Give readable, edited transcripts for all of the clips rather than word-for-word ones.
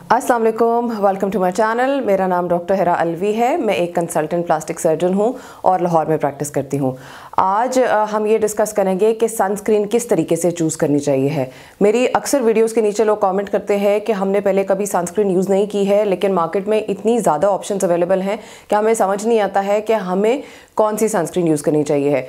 अस्सलाम वालेकुम, welcome to my channel. मेरा नाम डॉक्टर हिरा अलवी है। मैं एक कंसल्टेंट प्लास्टिक सर्जन हूँ और लाहौर में प्रैक्टिस करती हूँ। आज हम ये डिस्कस करेंगे कि सनस्क्रीन किस तरीके से चूज़ करनी चाहिए है। मेरी अक्सर वीडियोस के नीचे लोग कमेंट करते हैं कि हमने पहले कभी सनस्क्रीन यूज़ नहीं की है, लेकिन मार्केट में इतनी ज़्यादा ऑप्शंस अवेलेबल हैं कि हमें समझ नहीं आता है कि हमें कौन सी सनस्क्रीन यूज़ करनी चाहिए है।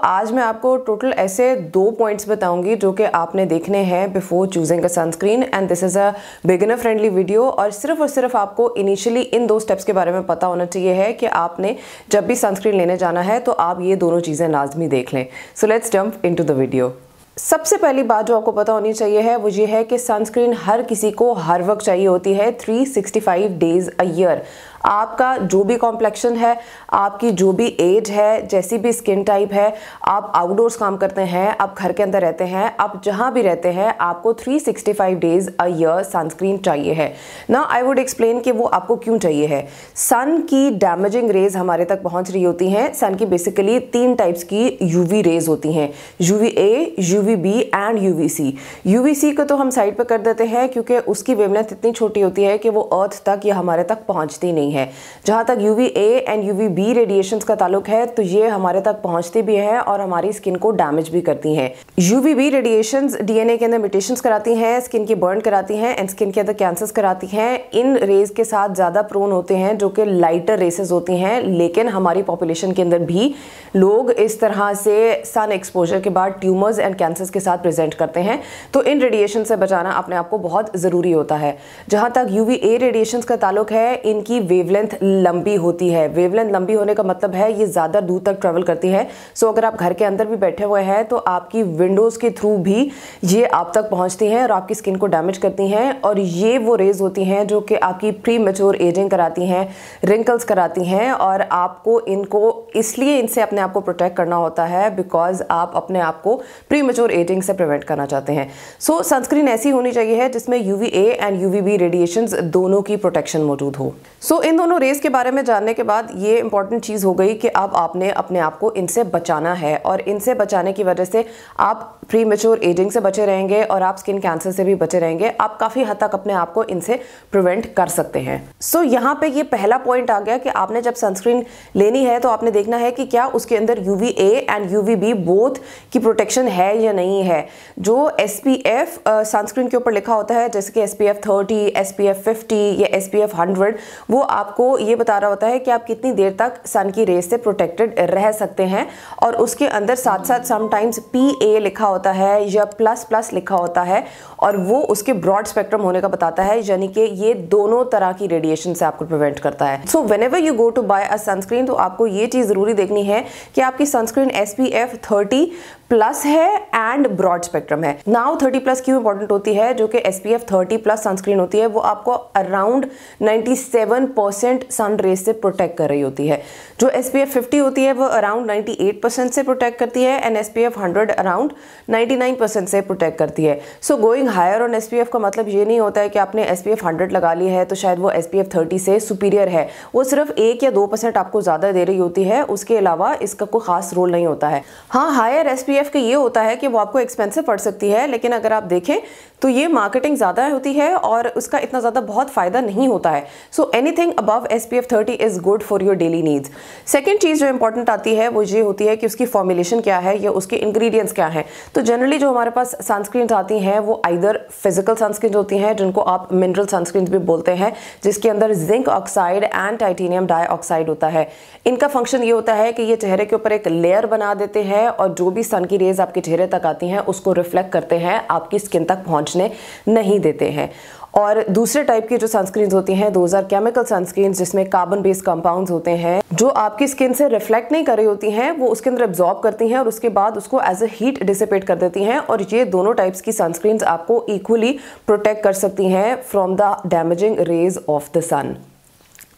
आज मैं आपको टोटल ऐसे 2 पॉइंट्स बताऊँगी जो कि आपने देखने हैं before choosing a sunscreen, and this is a beginner friendly video. और सिर्फ आपको इनिशियली इन 2 स्टेप्स के बारे में पता होना चाहिए है कि आपने जब भी सनस्क्रीन लेने जाना है तो आप ये दोनों चीज़ें लाजमी देख लें। So let's jump into the video. सबसे पहली बात जो आपको पता होनी चाहिए है वो ये है कि सनस्क्रीन हर किसी को हर वक्त चाहिए होती है, 365 डेज अ ईयर। आपका जो भी कॉम्प्लेक्शन है, आपकी जो भी एज है, जैसी भी स्किन टाइप है, आप आउटडोर्स काम करते हैं, आप घर के अंदर रहते हैं, आप जहां भी रहते हैं, आपको 365 डेज अ ईयर सनस्क्रीन चाहिए है ना। आई वुड एक्सप्लेन कि वो आपको क्यों चाहिए है। सन की डैमेजिंग रेज हमारे तक पहुंच रही होती हैं। सन की बेसिकली 3 टाइप्स की यूवी रेज होती हैं, UVA, UVB and UVC। UVC को तो हम साइड पर कर देते हैं क्योंकि उसकी वेवलेंथ इतनी छोटी होती है कि वो अर्थ तक या हमारे तक पहुंचती नहीं है। जहां तक UVA एंड UVB रेडिएशंस का ताल्लुक है तो ये हमारे तक पहुंचती भी है और हमारी स्किन को डैमेज भी करती हैं। UVB रेडिएशंस DNA के अंदर म्यूटेशंस कराती हैं, स्किन की बर्न कराती हैं एंड स्किन के अंदर कैंसर्स कराती हैं। इन रेज के साथ ज्यादा प्रोन होते हैं जो कि लाइटर रेसेस होती हैं, लेकिन हमारी पॉपुलेशन के अंदर भी लोग इस तरह से सन एक्सपोजर के बाद ट्यूमर्स एंड कैंसर्स के साथ प्रेजेंट करते हैं। तो इन रेडिएशन से बचाना अपने आप को बहुत जरूरी होता है। जहां तक UVA रेडिएशंस का ताल्लुक है, इनकी वेवलेंथ लंबी होती है। वेवलेंथ लंबी होने का मतलब है ये ज्यादा दूर तक ट्रेवल करती है। अगर आप घर के अंदर भी बैठे हुए हैं तो आपकी विंडोज के थ्रू भी ये आप तक पहुंचती हैं और आपकी स्किन को डैमेज करती हैं। और ये वो रेज होती हैं जो कि आपकी प्री मैच्योर एजिंग कराती हैं, रिंकल्स कराती हैं, और आपको इनको इसलिए इनसे अपने आप को प्रोटेक्ट करना होता है बिकॉज आप अपने आप को प्री मैच्योर एजिंग से प्रिवेंट करना चाहते हैं। सनस्क्रीन ऐसी होनी चाहिए है जिसमें UVA एंड UVB रेडिएशंस दोनों की प्रोटेक्शन मौजूद हो। इन दोनों रेज के बारे में जानने के बाद ये इंपॉर्टेंट चीज हो गई कि अब आपने अपने आप को इनसे बचाना है, और इनसे बचाने की वजह से आप प्री मैच्योर एजिंग से बचे रहेंगे और आप स्किन कैंसर से भी बचे रहेंगे। आप काफी हद तक अपने आप को इनसे प्रिवेंट कर सकते हैं। यहाँ पे ये पहला पॉइंट आ गया कि आपने जब सनस्क्रीन लेनी है तो आपने देखना है कि क्या उसके अंदर UVA एंड UVB बोथ की प्रोटेक्शन है या नहीं है। जो SPF सनस्क्रीन के ऊपर लिखा होता है, जैसे कि SPF 30, SPF 50 या SPF 100, वो आपको ये बता रहा होता है कि आप कितनी देर तक सन की रेस से प्रोटेक्टेड रह सकते हैं। और उसके अंदर साथ साथ समटाइम्स PA लिखा होता है या प्लस लिखा होता है, और वो उसके ब्रॉड स्पेक्ट्रम होने का बताता है, यानी कि ये दोनों तरह की रेडिएशन से आपको प्रिवेंट करता है। Whenever you go to buy a sunscreen तो आपको ये चीज जरूरी देखनी है कि आपकी सनस्क्रीन SPF 30+ है एंड ब्रॉड स्पेक्ट्रम है। नाउ 30+ क्यों इंपॉर्टेंट होती है? जो कि SPF 30+ सनस्क्रीन होती है वो आपको अराउंड 97% सन रेज से प्रोटेक्ट कर रही होती है। जो SPF 50 होती है वो अराउंड 98% से प्रोटेक्ट करती है एंड SPF 100 अराउंड 99% से प्रोटेक्ट करती है। गोइंग हायर ऑन SPF का मतलब ये नहीं होता है कि आपने SPF 100 लगा ली है तो शायद वो SPF 30 से सुपीरियर है। वो सिर्फ 1 या 2% आपको ज्यादा दे रही होती है, उसके अलावा इसका कोई खास रोल नहीं होता है। हाँ, हायर SPF का ये होता है कि वो आपको एक्सपेंसिव पड़ सकती है, लेकिन अगर आप देखें तो ये मार्केटिंग ज्यादा होती है और उसका इतना ज्यादा बहुत फायदा नहीं होता है। Anything above SPF 30 is good for your daily needs. Second चीज जो इंपॉर्टेंट आती है वो ये होती है कि उसकी फॉर्मुलेशन क्या है या उसके इंग्रेडिएंट्स क्या है। तो जनरली जो हमारे पास सनस्क्रीन आती हैं वो आइदर फिजिकल सनस्क्रीन होती हैं, जिनको आप मिनरल सनस्क्रीन भी बोलते हैं, जिसके अंदर zinc oxide and titanium dioxide होता है। इनका फंक्शन ये होता है कि ये चेहरे के ऊपर एक लेयर बना देते हैं और जो भी सन की रेज आपके चेहरे तक आती हैं उसको रिफ्लेक्ट करते हैं, आपकी स्किन तक पहुंचने नहीं देते हैं। और दूसरे टाइप की जो सनस्क्रीन्स होती हैं 2000 केमिकल सनस्क्रीन्स, जिसमें कार्बन बेस्ड कंपाउंड्स होते हैं जो आपकी स्किन से रिफ्लेक्ट नहीं कर रही होती हैं, वो उसके अंदर एब्जॉर्ब करती हैं और उसके बाद उसको एज अ हीट डिसिपेट कर देती हैं। और ये दोनों टाइप्स की सनस्क्रीन्स आपको इक्वली प्रोटेक्ट कर सकती हैं from the damaging rays of the sun.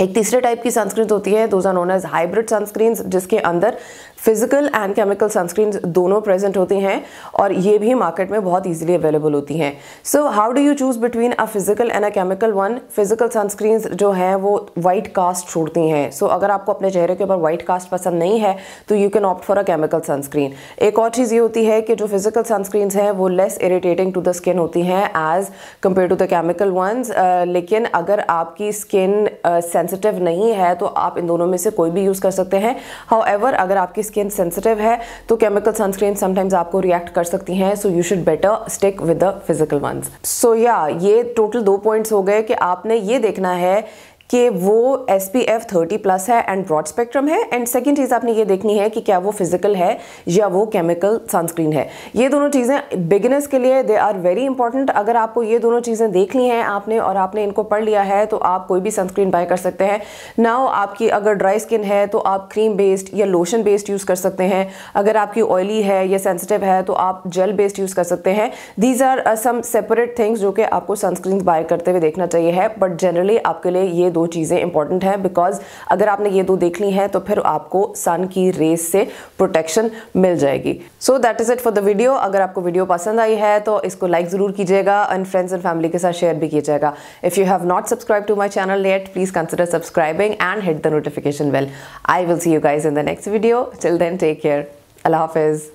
एक तीसरे टाइप की सनस्क्रीन होती है, those are known as hybrid sunscreens, जिसके अंदर फिजिकल एंड केमिकल सनस्क्रीन दोनों प्रेजेंट होती हैं और ये भी मार्केट में बहुत इजीली अवेलेबल होती हैं। So how do you choose between a physical and a chemical one? Physical sunscreen जो हैं वो वाइट कास्ट छोड़ती हैं। सो अगर आपको अपने चेहरे के ऊपर वाइट कास्ट पसंद नहीं है तो you can opt for a chemical sunscreen. एक और चीज़ ये होती है कि जो फिजिकल सनस्क्रीन्स हैं वो less irritating to the skin होती हैं as compare to the chemical ones. लेकिन अगर आपकी स्किन सेंसिटिव नहीं है तो आप इन दोनों में से कोई भी यूज़ कर सकते हैं। हाउएवर अगर आपकी स्किन सेंसिटिव है तो केमिकल सनस्क्रीन समटाइम्स आपको रिएक्ट कर सकती हैं, so you should better stick with the physical ones. So या ये टोटल 2 पॉइंट्स हो गए कि आपने ये देखना है कि वो SPF 30+ है एंड ब्रॉड स्पेक्ट्रम है, एंड सेकंड चीज़ आपने ये देखनी है कि क्या वो फिजिकल है या वो केमिकल सनस्क्रीन है। ये दोनों चीज़ें बिगिनर्स के लिए दे आर वेरी इंपॉर्टेंट। अगर आपको ये दोनों चीज़ें देख ली हैं आपने और आपने इनको पढ़ लिया है तो आप कोई भी सनस्क्रीन बाय कर सकते हैं। नाउ आपकी अगर ड्राई स्किन है तो आप क्रीम बेस्ड या लोशन बेस्ड यूज़ कर सकते हैं। अगर आपकी ऑयली है या सेंसिटिव है तो आप जेल बेस्ड यूज़ कर सकते हैं। These are some separate things जो कि आपको सनस्क्रीन बाय करते हुए देखना चाहिए है, बट जनरली आपके लिए ये दो चीज़ें इंपॉर्टेंट है बिकॉज अगर आपने ये दो देख ली हैं तो फिर आपको सन की रेस से प्रोटेक्शन मिल जाएगी। So that is it for the video. अगर आपको वीडियो पसंद आई है तो इसको लाइक जरूर कीजिएगा एंड फ्रेंड्स एंड फैमिली के साथ शेयर भी कीजिएगा। If you have not subscribe to my channel yet, please consider subscribing and hit the notification bell. I will see you guys in the next video. Till then take care. अल्लाह हाफिज।